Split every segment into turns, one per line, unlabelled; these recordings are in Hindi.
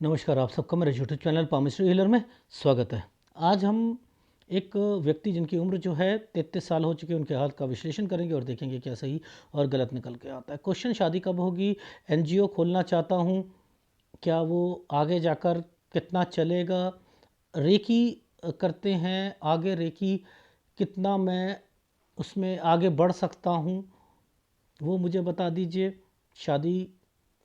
नमस्कार, आप सबका मेरे यूट्यूब चैनल पामिस्ट्री हीलर में स्वागत है। आज हम एक व्यक्ति जिनकी उम्र जो है 33 साल हो चुकी है, उनके हाल का विश्लेषण करेंगे और देखेंगे क्या सही और गलत निकल के आता है। क्वेश्चन, शादी कब होगी? एनजीओ खोलना चाहता हूँ, क्या वो आगे जाकर कितना चलेगा? रेकी करते हैं, आगे रेकी कितना मैं उसमें आगे बढ़ सकता हूँ, वो मुझे बता दीजिए। शादी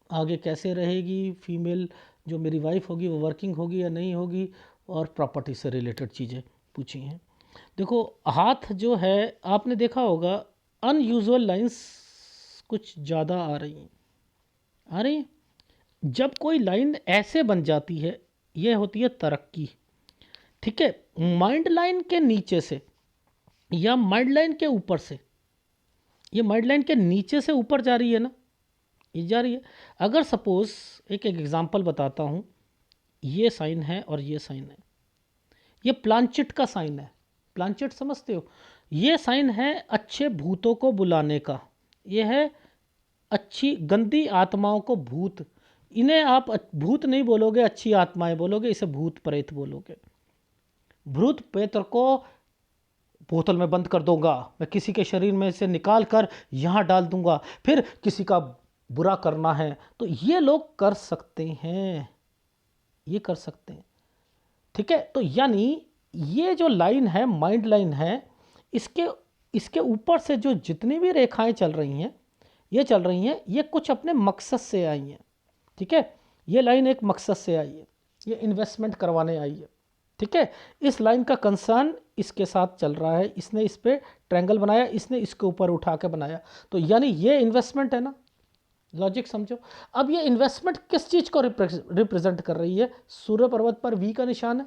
आगे कैसे रहेगी? फीमेल जो मेरी वाइफ होगी वो वर्किंग होगी या नहीं होगी? और प्रॉपर्टी से रिलेटेड चीज़ें पूछी हैं। देखो, हाथ जो है, आपने देखा होगा अनयूजुअल लाइंस कुछ ज़्यादा आ रही हैं। जब कोई लाइन ऐसे बन जाती है, ये होती है तरक्की। ठीक है, माइंड लाइन के नीचे से या माइंड लाइन के ऊपर से, ये माइंड लाइन के नीचे से ऊपर जा रही है ना, ये जा रही है। अगर सपोज एक एग्जांपल बताता हूँ, ये साइन है और ये साइन है, ये प्लानचिट का साइन है। प्लानचिट समझते हो? ये साइन है अच्छे भूतों को बुलाने का। ये है अच्छी गंदी आत्माओं को भूत, इन्हें आप भूत नहीं बोलोगे, अच्छी आत्माएं बोलोगे, इसे भूत प्रेत बोलोगे। भूत प्रेत को बोतल में बंद कर दूंगा मैं, किसी के शरीर में से निकाल कर यहाँ डाल दूंगा, फिर किसी का बुरा करना है तो ये लोग कर सकते हैं, ये कर सकते हैं। ठीक है, तो यानी ये जो लाइन है, माइंड लाइन है, इसके इसके ऊपर से जो जितनी भी रेखाएं चल रही हैं, ये चल रही हैं, ये कुछ अपने मकसद से आई हैं। ठीक है, ये लाइन एक मकसद से आई है, ये इन्वेस्टमेंट करवाने आई है। ठीक है, इस लाइन का कंसर्न इसके साथ चल रहा है, इसने इस पे ट्रायंगल बनाया, इसने इसके ऊपर उठा के बनाया, तो यानी ये इन्वेस्टमेंट है ना। लॉजिक समझो। अब ये इन्वेस्टमेंट किस चीज़ को रिप्रेजेंट कर रही है? सूर्य पर्वत पर वी का निशान है,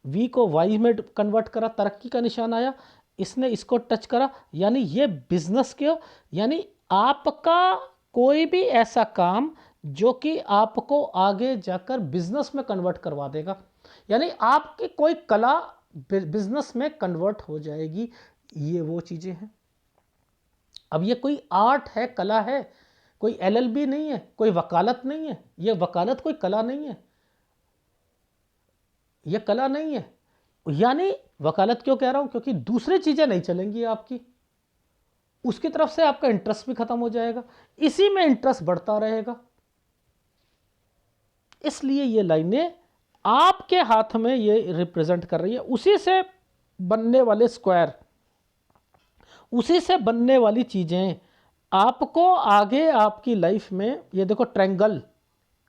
वी को वाई में कन्वर्ट करा, तरक्की का निशान आया, इसने इसको टच करा, यानी ये बिजनेस के, यानी आपका कोई भी ऐसा काम जो कि आपको आगे जाकर बिजनेस में कन्वर्ट करवा देगा, यानी आपकी कोई कला बिजनेस में कन्वर्ट हो जाएगी, ये वो चीज़ें हैं। अब ये कोई आर्ट है, कला है, कोई एलएलबी नहीं है, कोई वकालत नहीं है। ये वकालत कोई कला नहीं है, ये कला नहीं है। यानी वकालत क्यों कह रहा हूं? क्योंकि दूसरी चीजें नहीं चलेंगी आपकी, उसकी तरफ से आपका इंटरेस्ट भी खत्म हो जाएगा, इसी में इंटरेस्ट बढ़ता रहेगा। इसलिए ये लाइनें आपके हाथ में ये रिप्रेजेंट कर रही है, उसी से बनने वाले स्क्वायर, उसी से बनने वाली चीजें आपको आगे आपकी लाइफ में। ये देखो ट्रायंगल,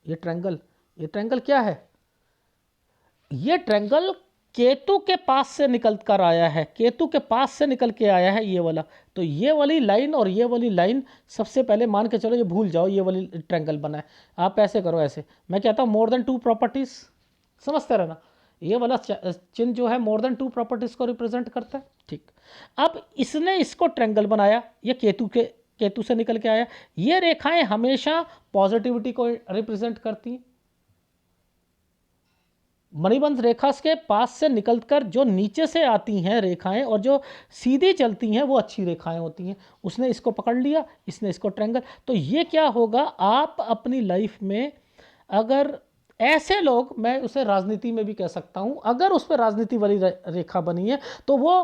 ये ट्रायंगल, ये ट्रायंगल क्या है? ये ट्रायंगल केतु के पास से निकल कर आया है, केतु के पास से निकल के आया है ये वाला। तो ये वाली लाइन और ये वाली लाइन, सबसे पहले मान के चलो ये भूल जाओ, ये वाली ट्रायंगल बना है। आप ऐसे करो, ऐसे मैं कहता हूँ मोर देन 2 प्रॉपर्टीज, समझते रहना। ये वाला चिन्ह जो है मोर देन 2 प्रॉपर्टीज को रिप्रेजेंट करता है। ठीक, अब इसने इसको ट्रायंगल बनाया, ये केतु से निकल के आया। ये रेखाएं हमेशा पॉजिटिविटी को रिप्रेजेंट करती हैं। मणिबंध रेखा के पास से निकलकर जो नीचे से आती हैं रेखाएं और जो सीधी चलती हैं वो अच्छी रेखाएं होती हैं। उसने इसको पकड़ लिया, इसने इसको ट्रायंगल। तो ये क्या होगा, आप अपनी लाइफ में अगर ऐसे लोग, मैं उसे राजनीति में भी कह सकता हूं, अगर उस पर राजनीति वाली रेखा बनी है तो वो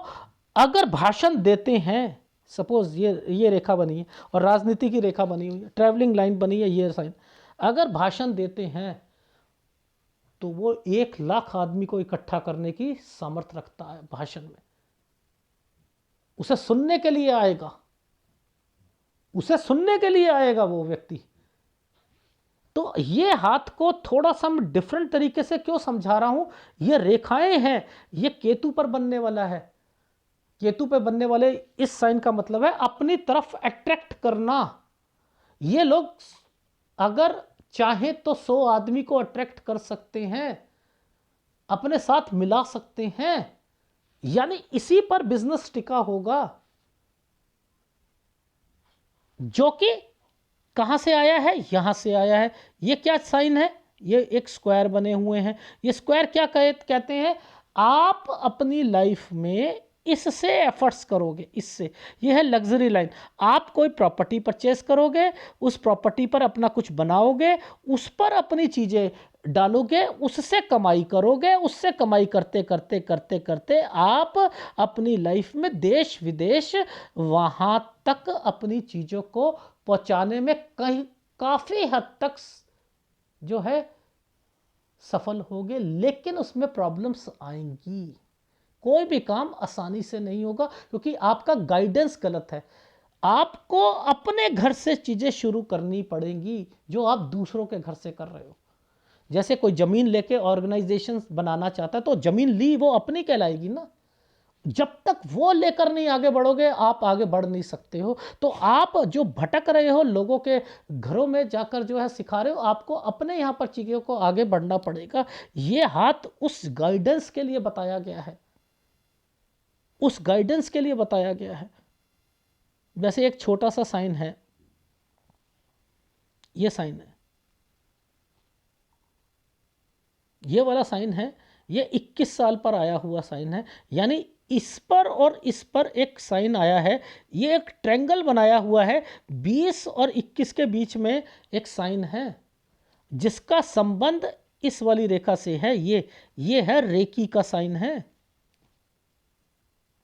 अगर भाषण देते हैं, सपोज ये रेखा बनी है और राजनीति की रेखा बनी हुई है, ट्रैवलिंग लाइन बनी है, ये साइन, अगर भाषण देते हैं तो वो 1 लाख आदमी को इकट्ठा करने की सामर्थ्य रखता है भाषण में। उसे सुनने के लिए आएगा, उसे सुनने के लिए आएगा वो व्यक्ति। तो ये हाथ को थोड़ा सा मैं डिफरेंट तरीके से क्यों समझा रहा हूं, ये रेखाएं हैं, ये केतु पर बनने वाला है। केतु पर बनने वाले इस साइन का मतलब है अपनी तरफ अट्रैक्ट करना। ये लोग अगर चाहे तो 100 आदमी को अट्रैक्ट कर सकते हैं, अपने साथ मिला सकते हैं, यानी इसी पर बिजनेस टिका होगा। जो कि कहां से आया है? यहां से आया है। ये क्या साइन है? ये एक स्क्वायर बने हुए हैं। ये स्क्वायर क्या कहते हैं? आप अपनी लाइफ में इससे एफर्ट्स करोगे, इससे। ये है लग्जरी लाइन। आप कोई प्रॉपर्टी परचेस करोगे, उस प्रॉपर्टी पर अपना कुछ बनाओगे, उस पर अपनी चीज़ें डालोगे, उससे कमाई करोगे, उससे कमाई करते करते करते करते आप अपनी लाइफ में देश विदेश वहाँ तक अपनी चीज़ों को पहुँचाने में कहीं काफ़ी हद तक जो है सफल होगे। लेकिन उसमें प्रॉब्लम्स आएंगी। कोई भी काम आसानी से नहीं होगा क्योंकि आपका गाइडेंस गलत है। आपको अपने घर से चीज़ें शुरू करनी पड़ेंगी जो आप दूसरों के घर से कर रहे हो। जैसे कोई ज़मीन लेके ऑर्गेनाइजेशन बनाना चाहता है तो ज़मीन ली वो अपनी कहलाएगी ना। जब तक वो लेकर नहीं आगे बढ़ोगे आप आगे बढ़ नहीं सकते हो। तो आप जो भटक रहे हो लोगों के घरों में जाकर जो है सिखा रहे हो, आपको अपने यहाँ पर चीज़ों को आगे बढ़ना पड़ेगा। ये हाथ उस गाइडेंस के लिए बताया गया है, उस गाइडेंस के लिए बताया गया है। वैसे एक छोटा सा साइन है, ये साइन है, ये वाला साइन है, ये 21 साल पर आया हुआ साइन है। यानी इस पर और इस पर एक साइन आया है, ये एक ट्रायंगल बनाया हुआ है, 20 और 21 के बीच में एक साइन है जिसका संबंध इस वाली रेखा से है। ये है रेकी का साइन है,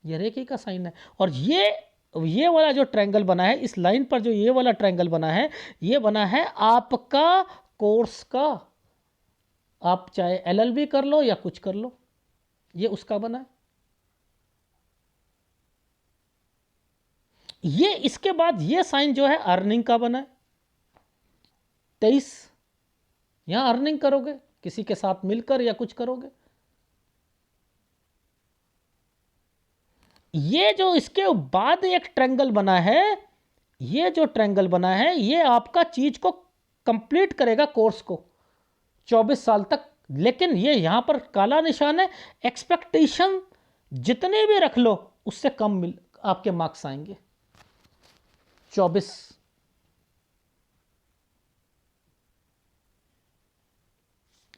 ये रेकी का साइन है। और ये वाला जो ट्रायंगल बना है, इस लाइन पर जो ये वाला ट्रायंगल बना है, ये बना है आपका कोर्स का। आप चाहे एलएलबी कर लो या कुछ कर लो, ये उसका बना है। ये इसके बाद ये साइन जो है अर्निंग का बना है। 23 यहां अर्निंग करोगे, किसी के साथ मिलकर या कुछ करोगे। ये जो इसके बाद एक ट्रायंगल बना है, ये जो ट्रायंगल बना है ये आपका चीज को कंप्लीट करेगा, कोर्स को 24 साल तक। लेकिन ये यहां पर काला निशान है, एक्सपेक्टेशन जितने भी रख लो उससे कम आपके मार्क्स आएंगे। 24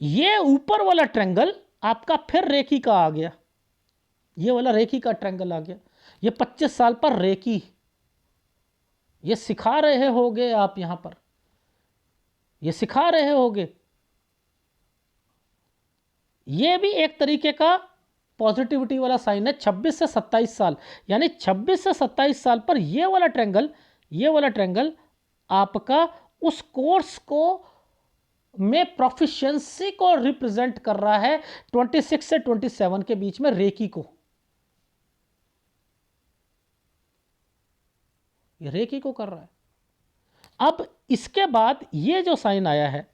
ये ऊपर वाला ट्रायंगल आपका फिर रेकी का आ गया, ये वाला रेकी का ट्रायंगल आ गया। ये 25 साल पर रेकी, ये सिखा रहे होगे आप, यहां पर ये सिखा रहे होगे। ये भी एक तरीके का पॉजिटिविटी वाला साइन है। 26 से 27 साल, यानी 26 से 27 साल पर ये वाला ट्रायंगल आपका उस कोर्स को में प्रोफिशिएंसी को रिप्रेजेंट कर रहा है। 26 से 27 के बीच में रेकी को, ये रेकी को कर रहा है। अब इसके बाद ये जो साइन आया है,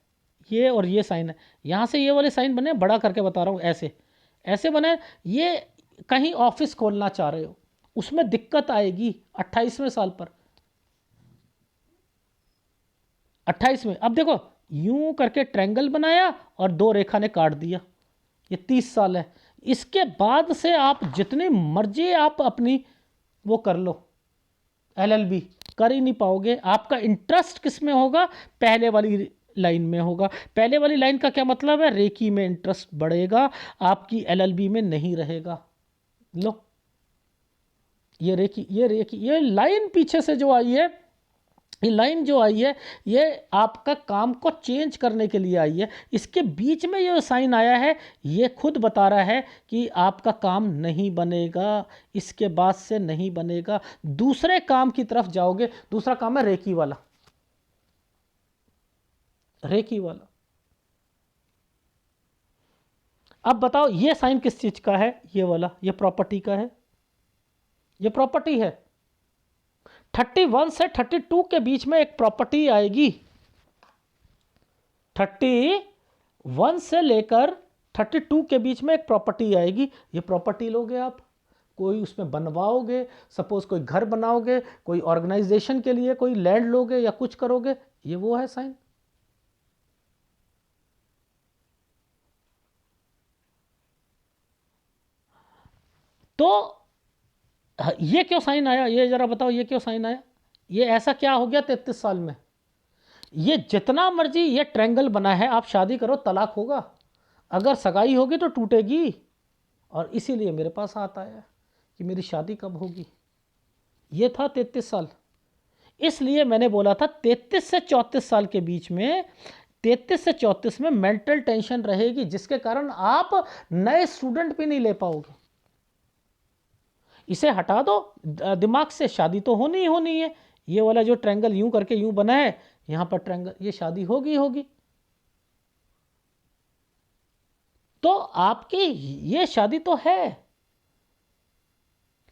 ये और ये साइन है, यहां से ये वाले साइन बने, बड़ा करके बता रहा हूं, ऐसे बने। ये कहीं ऑफिस खोलना चाह रहे हो, उसमें दिक्कत आएगी 28वें साल पर, 28 में। अब देखो यूं करके ट्रायंगल बनाया और 2 रेखा ने काट दिया, ये 30 साल है। इसके बाद से आप जितनी मर्जी आप अपनी वो कर लो, एलएलबी कर ही नहीं पाओगे। आपका इंटरेस्ट किस में होगा? पहले वाली लाइन में होगा। पहले वाली लाइन का क्या मतलब है? रेकी में इंटरेस्ट बढ़ेगा, आपकी एलएलबी में नहीं रहेगा। लो ये रेकी, ये लाइन पीछे से जो आई है, ये लाइन जो आई है, ये आपका काम को चेंज करने के लिए आई है। इसके बीच में ये साइन आया है, ये खुद बता रहा है कि आपका काम नहीं बनेगा, इसके बाद से नहीं बनेगा, दूसरे काम की तरफ जाओगे। दूसरा काम है रेकी वाला, रेकी वाला। अब बताओ ये साइन किस चीज का है? ये वाला, ये प्रॉपर्टी का है, ये प्रॉपर्टी है। 31 से 32 के बीच में एक प्रॉपर्टी आएगी। 31 से लेकर 32 के बीच में एक प्रॉपर्टी आएगी। ये प्रॉपर्टी लोगे आप, कोई उसमें बनवाओगे, सपोज कोई घर बनाओगे, कोई ऑर्गेनाइजेशन के लिए कोई लैंड लोगे या कुछ करोगे, ये वो है साइन। तो ये क्यों साइन आया? ये जरा बताओ, ये क्यों साइन आया? ये ऐसा क्या हो गया 33 साल में? ये जितना मर्जी ये ट्रायंगल बना है, आप शादी करो तलाक होगा, अगर सगाई होगी तो टूटेगी। और इसीलिए मेरे पास आता है, कि मेरी शादी कब होगी। ये था 33 साल। इसलिए मैंने बोला था 33 से 34 साल के बीच में, 33 से 34 में मेंटल टेंशन रहेगी, जिसके कारण आप नए स्टूडेंट भी नहीं ले पाओगे। इसे हटा दो दिमाग से, शादी तो होनी ही होनी है। ये वाला जो ट्रायंगल यूं करके यूं बना है, यहां पर ट्रायंगल, ये शादी होगी होगी। तो आपकी ये शादी तो है,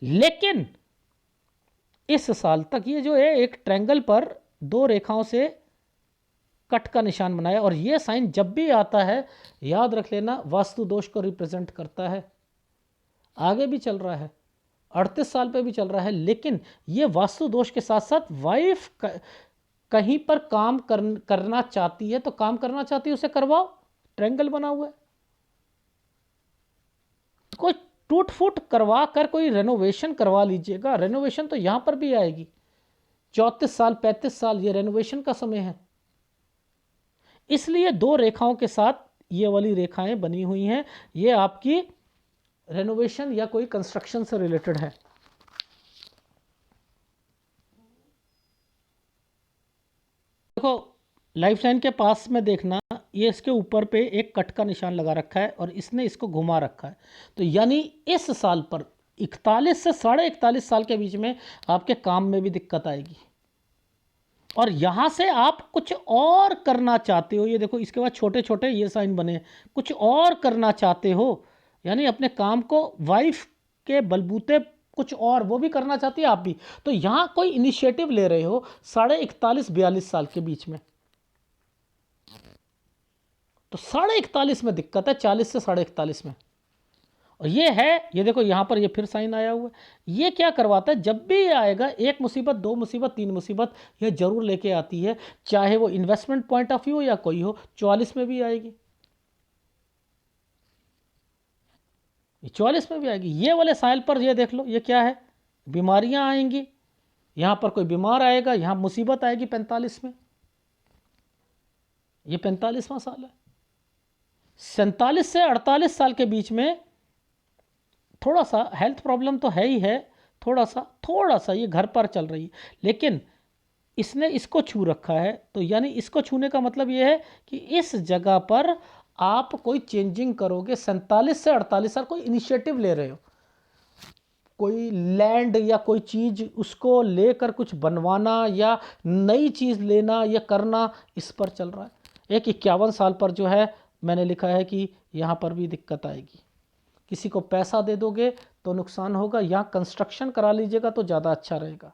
लेकिन इस साल तक ये जो है एक ट्रायंगल पर 2 रेखाओं से कट का निशान बनाया, और ये साइन जब भी आता है याद रख लेना वास्तु दोष को रिप्रेजेंट करता है। आगे भी चल रहा है, 38 साल पे भी चल रहा है, लेकिन ये वास्तु दोष के साथ साथ वाइफ कहीं पर काम करना चाहती है, तो काम करना चाहती है उसे करवाओ, ट्रायंगल बना हुआ है। कोई टूट फूट करवा कर कोई रेनोवेशन करवा लीजिएगा, रेनोवेशन तो यहां पर भी आएगी। 34 साल 35 साल ये रेनोवेशन का समय है। इसलिए 2 रेखाओं के साथ ये वाली रेखाएं बनी हुई हैं, ये आपकी रेनोवेशन या कोई कंस्ट्रक्शन से रिलेटेड है। देखो लाइफ लाइन के पास में देखना, ये इसके ऊपर पे एक कट का निशान लगा रखा है और इसने इसको घुमा रखा है। तो यानी इस साल पर 41 से 41.5 साल के बीच में आपके काम में भी दिक्कत आएगी, और यहां से आप कुछ और करना चाहते हो। ये देखो इसके बाद छोटे छोटे ये साइन बने, कुछ और करना चाहते हो, यानी अपने काम को वाइफ के बलबूते कुछ और वो भी करना चाहती है, आप भी। तो यहां कोई इनिशिएटिव ले रहे हो 41.5-42 साल के बीच में। तो 41.5 में दिक्कत है, 40 से 41.5 में। और ये है, ये देखो यहां पर ये फिर साइन आया हुआ है। ये क्या करवाता है, जब भी ये आएगा, 1 मुसीबत 2 मुसीबत 3 मुसीबत ये जरूर लेके आती है, चाहे वो इन्वेस्टमेंट पॉइंट ऑफ व्यू हो या कोई हो। 44 में भी आएगी, 44 में भी आएगी। ये वाले साल पर ये देख लो, ये क्या है, बीमारियां आएंगी। यहां पर कोई बीमार आएगा, यहां मुसीबत आएगी 45 में। ये 45वां साल है। 47 से 48 साल के बीच में थोड़ा सा हेल्थ प्रॉब्लम तो है ही है, थोड़ा सा ये घर पर चल रही है, लेकिन इसने इसको छू रखा है। तो यानी इसको छूने का मतलब ये है कि इस जगह पर आप कोई चेंजिंग करोगे। 47 से 48 साल कोई इनिशिएटिव ले रहे हो, कोई लैंड या कोई चीज़ उसको लेकर कुछ बनवाना या नई चीज़ लेना या करना, इस पर चल रहा है। एक 51 साल पर जो है मैंने लिखा है कि यहाँ पर भी दिक्कत आएगी। किसी को पैसा दे दोगे तो नुकसान होगा, यहाँ कंस्ट्रक्शन करा लीजिएगा तो ज़्यादा अच्छा रहेगा।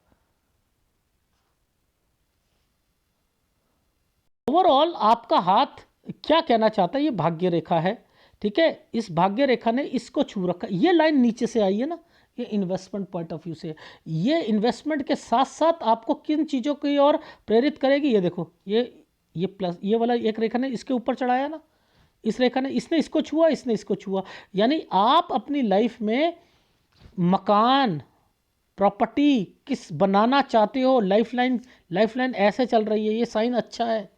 ओवरऑल आपका हाथ क्या कहना चाहता है, ये भाग्य रेखा है, ठीक है। इस भाग्य रेखा ने इसको छू रखा। ये लाइन नीचे से आई है ना, ये इन्वेस्टमेंट पॉइंट ऑफ व्यू से। ये इन्वेस्टमेंट के साथ साथ आपको किन चीज़ों की ओर प्रेरित करेगी, ये देखो, ये प्लस, ये वाला एक रेखा ने इसके ऊपर चढ़ाया ना, इस रेखा ने, इसने इसको छुआ, इसने इसको छुआ। यानी आप अपनी लाइफ में मकान, प्रॉपर्टी किस बनाना चाहते हो। लाइफ लाइन ऐसे चल रही है, ये साइन अच्छा है।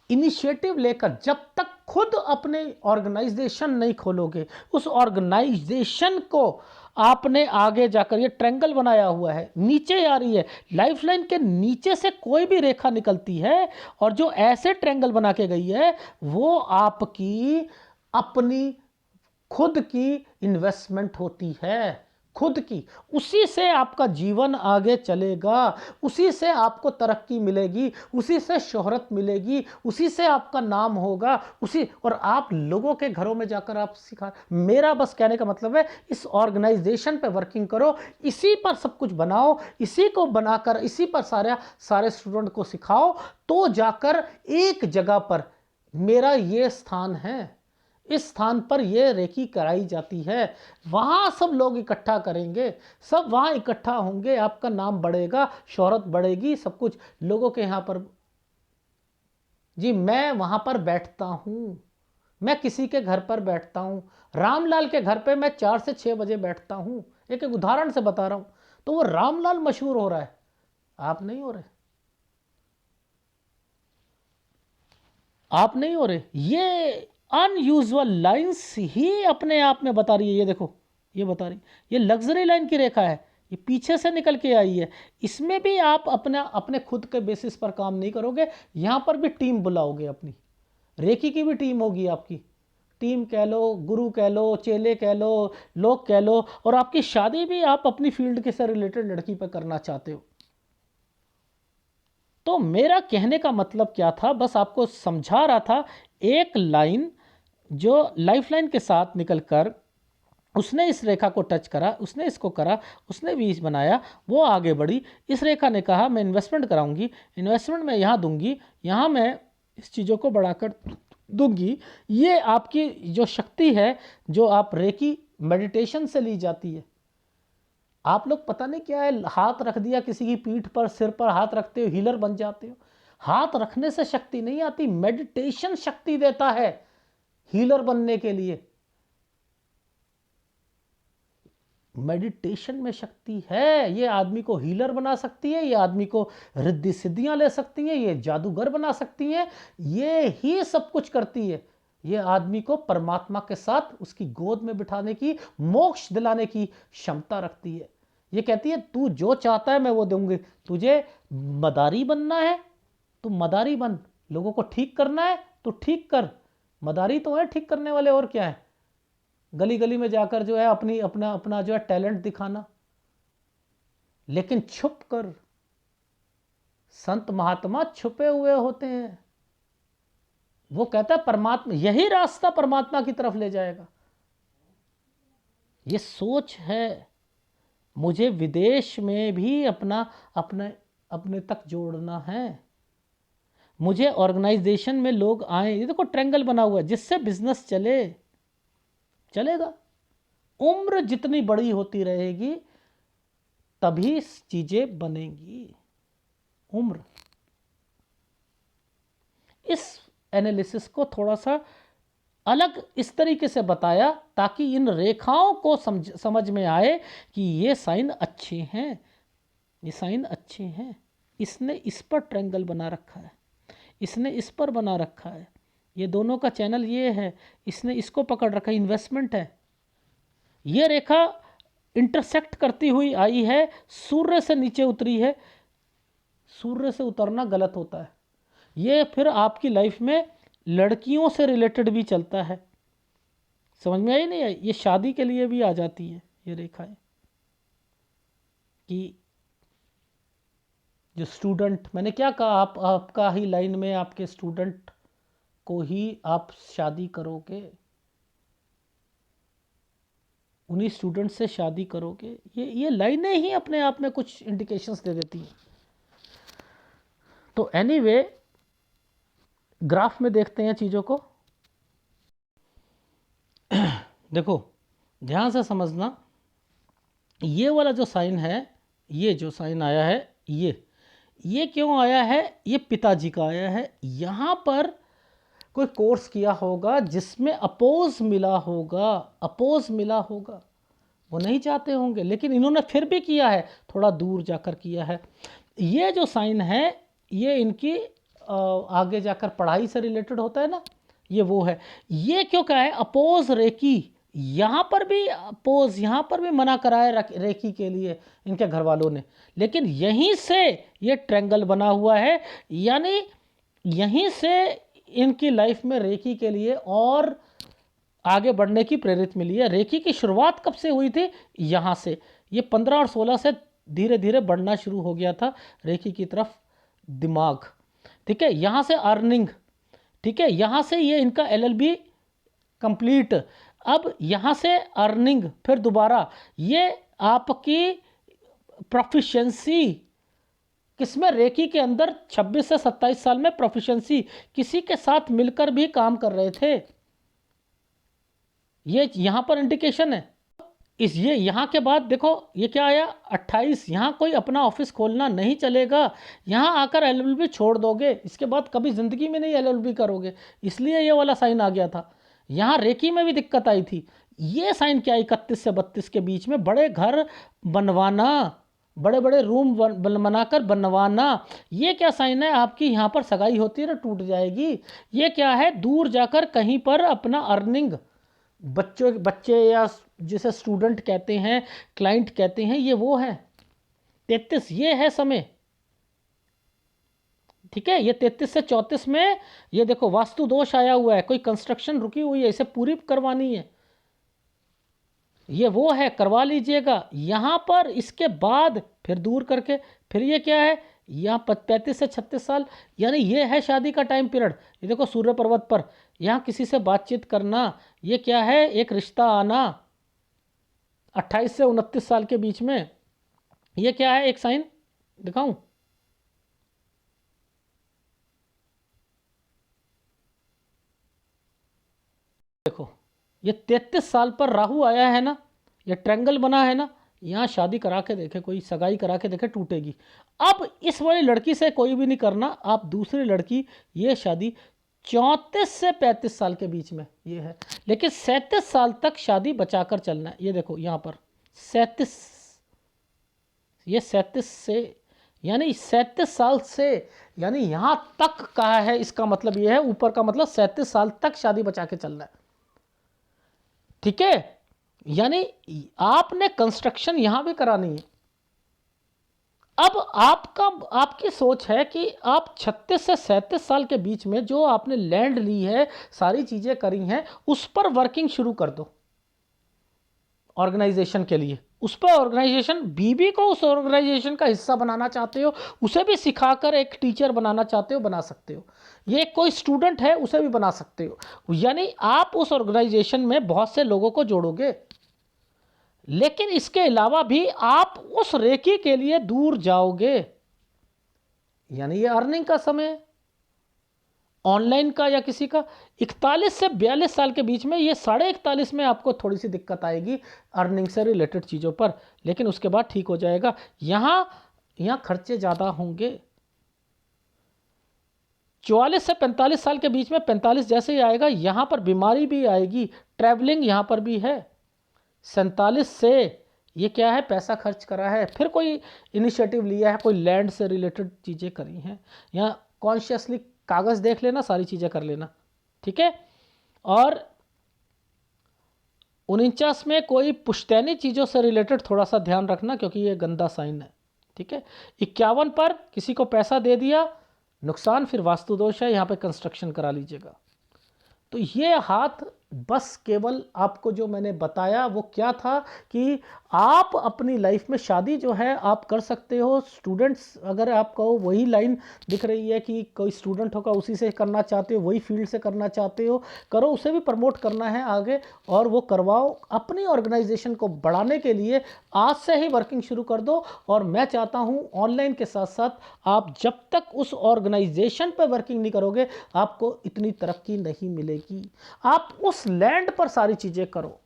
इनिशिएटिव लेकर जब तक खुद अपने ऑर्गेनाइजेशन नहीं खोलोगे, उस ऑर्गेनाइजेशन को आपने आगे जाकर, ये ट्रायंगल बनाया हुआ है, नीचे आ रही है लाइफ लाइन के नीचे से कोई भी रेखा निकलती है, और जो ऐसे ट्रायंगल बना के गई है वो आपकी अपनी खुद की इन्वेस्टमेंट होती है, खुद की। उसी से आपका जीवन आगे चलेगा, उसी से आपको तरक्की मिलेगी, उसी से शोहरत मिलेगी, उसी से आपका नाम होगा, उसी। और आप लोगों के घरों में जाकर आप सिखा। मेरा बस कहने का मतलब है, इस ऑर्गेनाइजेशन पे वर्किंग करो, इसी पर सब कुछ बनाओ, इसी को बनाकर इसी पर सारे स्टूडेंट को सिखाओ, तो जाकर एक जगह पर मेरा ये स्थान है, इस स्थान पर यह रेकी कराई जाती है, वहां सब लोग इकट्ठा करेंगे, सब वहां इकट्ठा होंगे, आपका नाम बढ़ेगा, शोहरत बढ़ेगी, सब कुछ लोगों के यहां पर। जी मैं वहां पर बैठता हूं, मैं किसी के घर पर बैठता हूं, रामलाल के घर पे मैं 4 से 6 बजे बैठता हूं। एक उदाहरण से बता रहा हूं, तो वो रामलाल मशहूर हो रहा है, आप नहीं हो रहे, आप नहीं हो रहे। ये अनयूजुअल लाइंस ही अपने आप में बता रही है। ये देखो ये बता रही। ये लग्जरी लाइन की रेखा है, ये पीछे से निकल के आई है। इसमें भी आप अपने खुद के बेसिस पर काम नहीं करोगे, यहाँ पर भी टीम बुलाओगे अपनी। रेकी की भी टीम होगी आपकी, टीम कह लो, गुरु कह लो, चेले कह लो, लोग कह लो, और आपकी शादी भी आप अपनी फील्ड के से रिलेटेड लड़की पर करना चाहते हो। तो मेरा कहने का मतलब क्या था, बस आपको समझा रहा था। एक लाइन जो लाइफ लाइन के साथ निकलकर उसने इस रेखा को टच करा, उसने इसको करा, उसने भी बनाया, वो आगे बढ़ी। इस रेखा ने कहा मैं इन्वेस्टमेंट कराऊंगी, इन्वेस्टमेंट मैं यहाँ दूंगी, यहाँ मैं इस चीज़ों को बढ़ाकर दूंगी। ये आपकी जो शक्ति है, जो आप रेकी मेडिटेशन से ली जाती है। आप लोग पता नहीं क्या है, हाथ रख दिया किसी की पीठ पर, सिर पर हाथ रखते हो, हीलर बन जाते हो। हाथ रखने से शक्ति नहीं आती, मेडिटेशन शक्ति देता है हीलर बनने के लिए। मेडिटेशन में शक्ति है, ये आदमी को हीलर बना सकती है, ये आदमी को रिद्धि सिद्धियां ले सकती हैं, ये जादूगर बना सकती हैं, ये ही सब कुछ करती है। ये आदमी को परमात्मा के साथ उसकी गोद में बिठाने की, मोक्ष दिलाने की क्षमता रखती है। ये कहती है तू जो चाहता है मैं वो दूंगी। तुझे मदारी बनना है तो मदारी बन, लोगों को ठीक करना है तो ठीक कर। मदारी तो है ठीक करने वाले, और क्या है, गली गली में जाकर जो है अपनी अपना अपना जो है टैलेंट दिखाना, लेकिन छुप कर। संत महात्मा छुपे हुए होते हैं। वो कहता है परमात्मा, यही रास्ता परमात्मा की तरफ ले जाएगा। ये सोच है। मुझे विदेश में भी अपने तक जोड़ना है। मुझे ऑर्गेनाइजेशन में लोग आए, ये देखो ट्रायंगल बना हुआ है, जिससे बिजनेस चलेगा। उम्र जितनी बड़ी होती रहेगी तभी चीजें बनेंगी। उम्र। इस एनालिसिस को थोड़ा सा अलग इस तरीके से बताया ताकि इन रेखाओं को समझ में आए कि ये साइन अच्छे हैं, ये साइन अच्छे हैं। इसने इस पर ट्रायंगल बना रखा है, इसने इस पर बना रखा है, ये दोनों का चैनल ये है, इसने इसको पकड़ रखा है, इन्वेस्टमेंट है। ये रेखा इंटरसेक्ट करती हुई आई है, सूर्य से नीचे उतरी है। सूर्य से उतरना गलत होता है। ये फिर आपकी लाइफ में लड़कियों से रिलेटेड भी चलता है। समझ में आई नहीं आई? ये शादी के लिए भी आ जाती है ये रेखाएं, कि जो स्टूडेंट, मैंने क्या कहा, आपका ही लाइन में आपके स्टूडेंट को ही आप शादी करोगे, उन्हीं स्टूडेंट से शादी करोगे। ये लाइनें ही अपने आप में कुछ इंडिकेशंस दे देती हैं। तो एनीवे, ग्राफ में देखते हैं चीज़ों को। देखो ध्यान से समझना, ये वाला जो साइन है, ये जो साइन आया है, ये क्यों आया है? ये पिताजी का आया है। यहाँ पर कोई कोर्स किया होगा जिसमें अपोज मिला होगा, वो नहीं चाहते होंगे, लेकिन इन्होंने फिर भी किया है, थोड़ा दूर जाकर किया है। ये जो साइन है, ये इनकी आगे जाकर पढ़ाई से रिलेटेड होता है ना, ये वो है। ये क्यों कहा है? अपोज रेकी। यहाँ पर भी अपोज, यहाँ पर भी मना कराया रेकी के लिए इनके घर वालों ने, लेकिन यहीं से ये ट्रायंगल बना हुआ है, यानी यहीं से इनकी लाइफ में रेकी के लिए और आगे बढ़ने की प्रेरित मिली है। रेकी की शुरुआत कब से हुई थी? यहाँ से। ये 15 और 16 से धीरे धीरे बढ़ना शुरू हो गया था रेकी की तरफ दिमाग। ठीक है, यहाँ से अर्निंग, ठीक है, यहाँ से ये इनका LLB कंप्लीट। अब यहाँ से अर्निंग, फिर दोबारा ये आपकी प्रोफिशिएंसी किसमें? रेकी के अंदर 26 से 27 साल में प्रोफिशिएंसी, किसी के साथ मिलकर भी काम कर रहे थे। ये यहाँ पर इंडिकेशन है। ये यहाँ के बाद देखो ये क्या आया? 28। यहाँ कोई अपना ऑफिस खोलना नहीं चलेगा, यहाँ आकर LLB छोड़ दोगे, इसके बाद कभी ज़िंदगी में नहीं LLB करोगे, इसलिए ये वाला साइन आ गया था। यहाँ रेकी में भी दिक्कत आई थी। ये साइन क्या? 31 से 32 के बीच में बड़े घर बनवाना, बड़े बड़े रूम बनाकर बनवाना। ये क्या साइन है? आपकी यहाँ पर सगाई होती है ना, टूट जाएगी। ये क्या है? दूर जाकर कहीं पर अपना अर्निंग, बच्चे या जिसे स्टूडेंट कहते हैं, क्लाइंट कहते हैं, ये वो है 33, ये है समय। ठीक है, ये 33 से 34 में ये देखो वास्तु दोष आया हुआ है, कोई कंस्ट्रक्शन रुकी हुई है, इसे पूरी करवानी है, ये वो है, करवा लीजिएगा। यहां पर इसके बाद फिर दूर करके फिर ये क्या है, यहाँ 35 से 36 साल, यानी ये है शादी का टाइम पीरियड। ये देखो सूर्य पर्वत पर यहाँ किसी से बातचीत करना, ये क्या है, एक रिश्ता आना 28 से 29 साल के बीच में, ये क्या है, एक साइन दिखाऊं, देखो ये 33 साल पर राहु आया है ना, ये ट्रैंगल बना है ना, यहाँ शादी करा के देखे, कोई सगाई करा के देखे, टूटेगी। अब इस वाली लड़की से कोई भी नहीं करना, आप दूसरी लड़की, ये शादी 34 से 35 साल के बीच में ये है, लेकिन 37 साल तक शादी बचाकर चलना है। ये देखो यहाँ पर 37, ये 37 से यानी 37 साल से, यानी यहाँ तक कहा है, इसका मतलब ये है, ऊपर का मतलब 37 साल तक शादी बचा के चलना है। ठीक है, यानी आपने कंस्ट्रक्शन यहां भी करानी है। अब आपकी सोच है कि आप 36 से 37 साल के बीच में जो आपने लैंड ली है, सारी चीजें करी हैं, उस पर वर्किंग शुरू कर दो ऑर्गेनाइजेशन के लिए, उस पर ऑर्गेनाइजेशन, बीबी को उस ऑर्गेनाइजेशन का हिस्सा बनाना चाहते हो, उसे भी सिखाकर एक टीचर बनाना चाहते हो, बना सकते हो। ये कोई स्टूडेंट है, उसे भी बना सकते हो। यानी आप उस ऑर्गेनाइजेशन में बहुत से लोगों को जोड़ोगे, लेकिन इसके अलावा भी आप उस रेकी के लिए दूर जाओगे। यानी ये अर्निंग का समय, ऑनलाइन का या किसी का 41 से 42 साल के बीच में, ये 41.5 में आपको थोड़ी सी दिक्कत आएगी अर्निंग से रिलेटेड चीज़ों पर, लेकिन उसके बाद ठीक हो जाएगा। यहाँ खर्चे ज़्यादा होंगे। 44 से 45 साल के बीच में, 45 जैसे ही आएगा, यहाँ पर बीमारी भी आएगी, ट्रैवलिंग यहाँ पर भी है। 47 से ये क्या है, पैसा खर्च करा है, फिर कोई इनिशिएटिव लिया है, कोई लैंड से रिलेटेड चीज़ें करी हैं, यहाँ कॉन्शियसली कागज़ देख लेना, सारी चीज़ें कर लेना। ठीक है, और 49 में कोई पुश्तैनी चीज़ों से रिलेटेड थोड़ा सा ध्यान रखना, क्योंकि ये गंदा साइन है। ठीक है, 51 पर किसी को पैसा दे दिया, नुकसान, फिर वास्तु दोष है, यहाँ पे कंस्ट्रक्शन करा लीजिएगा। तो ये हाथ बस केवल आपको जो मैंने बताया वो क्या था कि आप अपनी लाइफ में शादी जो है आप कर सकते हो। स्टूडेंट्स, अगर आपको वही लाइन दिख रही है कि कोई स्टूडेंट होगा उसी से करना चाहते हो, वही फील्ड से करना चाहते हो, करो, उसे भी प्रमोट करना है आगे, और वो करवाओ। अपनी ऑर्गेनाइजेशन को बढ़ाने के लिए आज से ही वर्किंग शुरू कर दो। और मैं चाहता हूँ ऑनलाइन के साथ साथ आप जब तक उस ऑर्गेनाइजेशन पर वर्किंग नहीं करोगे, आपको इतनी तरक्की नहीं मिलेगी। आप उस लैंड पर सारी चीजें करो।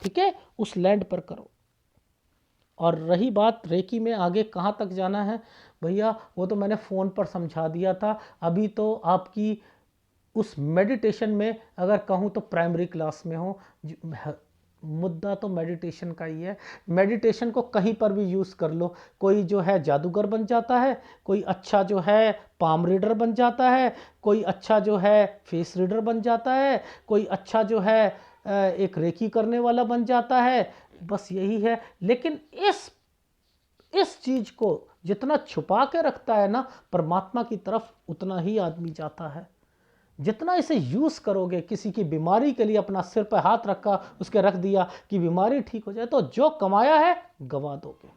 ठीक है, उस लैंड पर करो। और रही बात रेकी में आगे कहाँ तक जाना है, भैया वो तो मैंने फ़ोन पर समझा दिया था। अभी तो आपकी उस मेडिटेशन में अगर कहूँ तो प्राइमरी क्लास में हो, मुद्दा तो मेडिटेशन का ही है। मेडिटेशन को कहीं पर भी यूज़ कर लो। कोई जो है जादूगर बन जाता है, कोई अच्छा जो है पाम रीडर बन जाता है, कोई अच्छा जो है फेस रीडर बन जाता है, कोई अच्छा जो है एक रेकी करने वाला बन जाता है, बस यही है। लेकिन इस चीज़ को जितना छुपा के रखता है ना परमात्मा की तरफ, उतना ही आदमी जाता है। जितना इसे यूज़ करोगे, किसी की बीमारी के लिए अपना सिर पर हाथ रखा, उसके रख दिया कि बीमारी ठीक हो जाए, तो जो कमाया है गवा दोगे।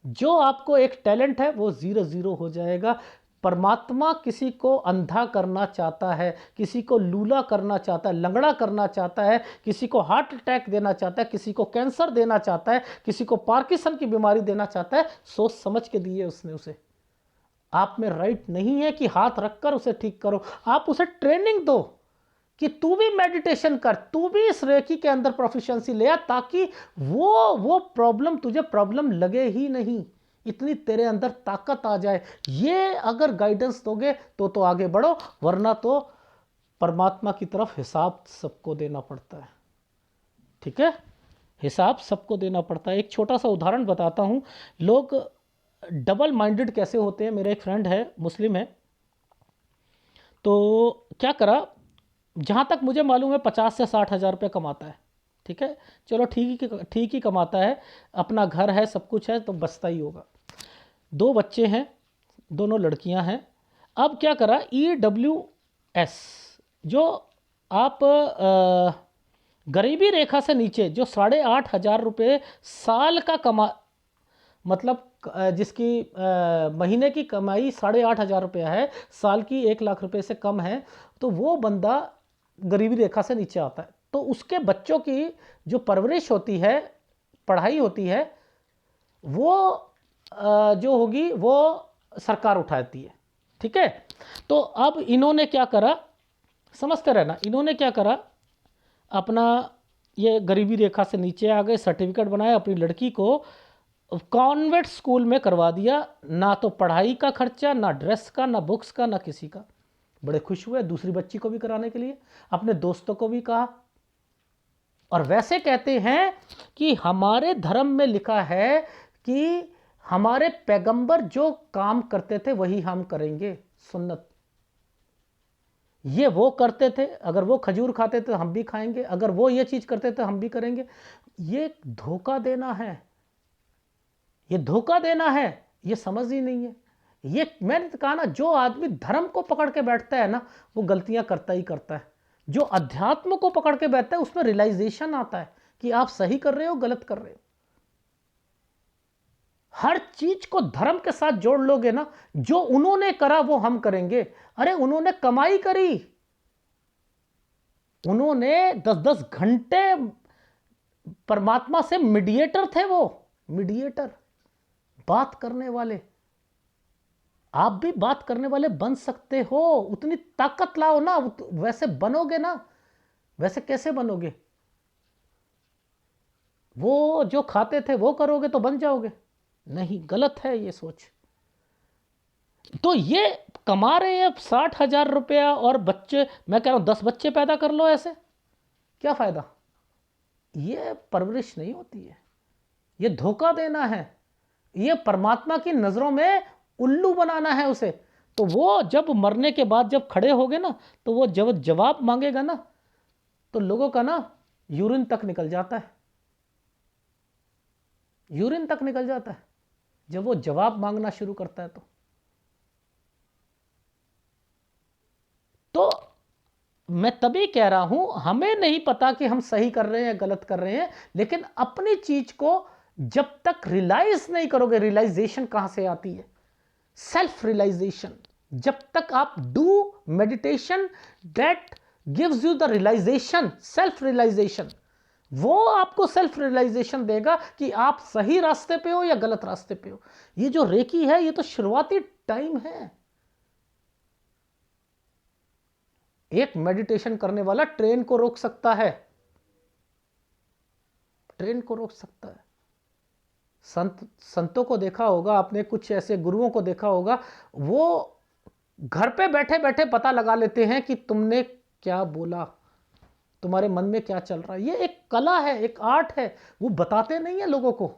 जो आपको एक टैलेंट है वो 0-0 हो जाएगा। परमात्मा किसी को अंधा करना चाहता है, किसी को लूला करना चाहता है, लंगड़ा करना चाहता है, किसी को हार्ट अटैक देना चाहता है, किसी को कैंसर देना चाहता है, किसी को पार्किंसन की बीमारी देना चाहता है। सोच समझ के दिए उसने उसे। आप में राइट नहीं है कि हाथ रखकर उसे ठीक करो। आप उसे ट्रेनिंग दो कि तू भी मेडिटेशन कर, तू भी इस रेकी के अंदर प्रोफिशिएंसी ले आ, ताकि वो प्रॉब्लम तुझे प्रॉब्लम लगे ही नहीं, इतनी तेरे अंदर ताकत आ जाए। ये अगर गाइडेंस दोगे तो आगे बढ़ो, वरना तो परमात्मा की तरफ हिसाब सबको देना पड़ता है। ठीक है, हिसाब सबको देना पड़ता है। एक छोटा सा उदाहरण बताता हूँ। लोग डबल माइंडेड कैसे होते हैं। मेरा एक फ्रेंड है, मुस्लिम है, तो क्या करा, जहाँ तक मुझे मालूम है 50 से 60 हज़ार रुपये कमाता है। ठीक है, चलो ठीक ही कमाता है, अपना घर है, सब कुछ है, तो बचता ही होगा। 2 बच्चे हैं, दोनों लड़कियां हैं। अब क्या करा, EWS, जो आप गरीबी रेखा से नीचे, जो 8,500 रुपये साल का मतलब जिसकी महीने की कमाई 8,500 रुपया है, साल की 1 लाख रुपए से कम है, तो वो बंदा गरीबी रेखा से नीचे आता है। तो उसके बच्चों की जो परवरिश होती है, पढ़ाई होती है, वो जो होगी वो सरकार उठाती है। ठीक है, तो अब इन्होंने क्या करा, समझते रहना, इन्होंने क्या करा, अपना ये गरीबी रेखा से नीचे आ गए, सर्टिफिकेट बनाया, अपनी लड़की को कॉन्वेंट स्कूल में करवा दिया। ना तो पढ़ाई का खर्चा, ना ड्रेस का, ना बुक्स का, ना किसी का। बड़े खुश हुए, दूसरी बच्ची को भी कराने के लिए अपने दोस्तों को भी कहा। और वैसे कहते हैं कि हमारे धर्म में लिखा है कि हमारे पैगंबर जो काम करते थे वही हम करेंगे, सुन्नत। ये वो करते थे, अगर वो खजूर खाते थे तो हम भी खाएंगे, अगर वो ये चीज करते थे हम भी करेंगे। ये धोखा देना है, ये धोखा देना है, ये समझ ही नहीं है। ये मैंने तो कहा ना, जो आदमी धर्म को पकड़ के बैठता है ना, वो गलतियां करता ही करता है। जो अध्यात्म को पकड़ के बैठता है उसमें रियलाइजेशन आता है कि आप सही कर रहे हो, गलत कर रहे हो। हर चीज को धर्म के साथ जोड़ लोगे ना, जो उन्होंने करा वो हम करेंगे। अरे उन्होंने कमाई करी, उन्होंने 10-10 घंटे परमात्मा से मीडिएटर थे, वो मीडिएटर, बात करने वाले। आप भी बात करने वाले बन सकते हो, उतनी ताकत लाओ ना, वैसे बनोगे ना, वैसे कैसे बनोगे? वो जो खाते थे वो करोगे तो बन जाओगे? नहीं, गलत है ये सोच। तो ये कमा रहे हैं 60,000 रुपया, और बच्चे, मैं कह रहा हूं 10 बच्चे पैदा कर लो, ऐसे क्या फायदा? ये परवरिश नहीं होती है, ये धोखा देना है, ये परमात्मा की नजरों में उल्लू बनाना है उसे। तो वो जब मरने के बाद जब खड़े होगे ना, तो वो जब जवाब मांगेगा ना, तो लोगों का ना यूरिन तक निकल जाता है, यूरिन तक निकल जाता है जब वो जवाब मांगना शुरू करता है। तो मैं तभी कह रहा हूं, हमें नहीं पता कि हम सही कर रहे हैं गलत कर रहे हैं, लेकिन अपनी चीज को जब तक रियलाइज नहीं करोगे, रियलाइजेशन कहां से आती है? Self realization. जब तक आप do meditation that gives you the realization, self realization, वो आपको सेल्फ रियलाइजेशन देगा कि आप सही रास्ते पे हो या गलत रास्ते पे हो। ये जो रेकी है, ये तो शुरुआती टाइम है। एक मेडिटेशन करने वाला ट्रेन को रोक सकता है, ट्रेन को रोक सकता है। संतों को देखा होगा आपने, कुछ ऐसे गुरुओं को देखा होगा, वो घर पे बैठे बैठे पता लगा लेते हैं कि तुमने क्या बोला, तुम्हारे मन में क्या चल रहा है। ये एक कला है, एक आर्ट है। वो बताते नहीं है लोगों को,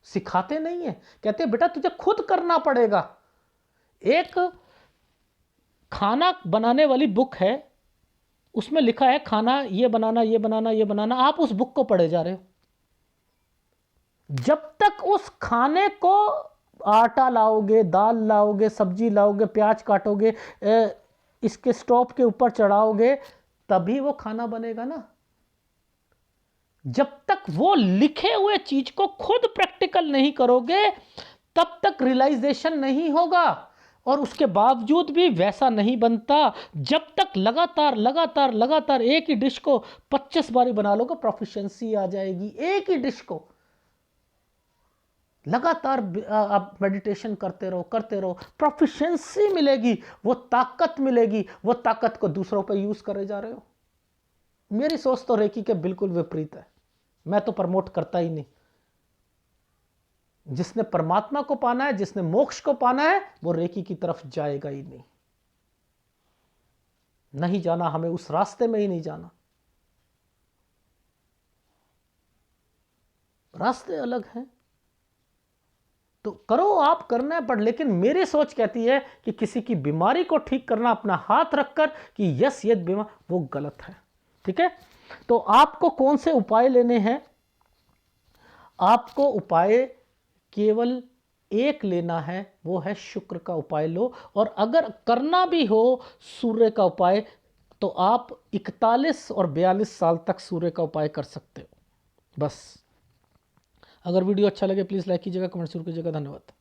सिखाते नहीं है, कहते बेटा तुझे खुद करना पड़ेगा। एक खाना बनाने वाली बुक है, उसमें लिखा है खाना ये बनाना ये बनाना ये बनाना, आप उस बुक को पढ़े जा रहे हो। जब तक उस खाने को आटा लाओगे, दाल लाओगे, सब्जी लाओगे, प्याज काटोगे, इसके स्टोव के ऊपर चढ़ाओगे, तभी वो खाना बनेगा ना। जब तक वो लिखे हुए चीज को खुद प्रैक्टिकल नहीं करोगे, तब तक रियलाइजेशन नहीं होगा, और उसके बावजूद भी वैसा नहीं बनता। जब तक लगातार लगातार लगातार एक ही डिश को 25 बारी बना लोगे, प्रोफिशिएंसी आ जाएगी। एक ही डिश को लगातार आप मेडिटेशन करते रहो, प्रोफिशिएंसी मिलेगी, वो ताकत मिलेगी। वो ताकत को दूसरों पर यूज करे जा रहे हो। मेरी सोच तो रेकी के बिल्कुल विपरीत है, मैं तो प्रमोट करता ही नहीं। जिसने परमात्मा को पाना है, जिसने मोक्ष को पाना है, वो रेकी की तरफ जाएगा ही नहीं। नहीं जाना, हमें उस रास्ते में ही नहीं जाना। रास्ते अलग हैं, तो करो, आप करना है, पर लेकिन मेरी सोच कहती है कि किसी की बीमारी को ठीक करना अपना हाथ रखकर कि यस ये बीमार, वो गलत है। ठीक है, तो आपको कौन से उपाय लेने हैं? आपको उपाय केवल एक लेना है, वो है शुक्र का उपाय लो। और अगर करना भी हो सूर्य का उपाय, तो आप 41 और 42 साल तक सूर्य का उपाय कर सकते हो। बस, अगर वीडियो अच्छा लगे प्लीज़ लाइक कीजिएगा, कमेंट जरूर कीजिएगा। धन्यवाद।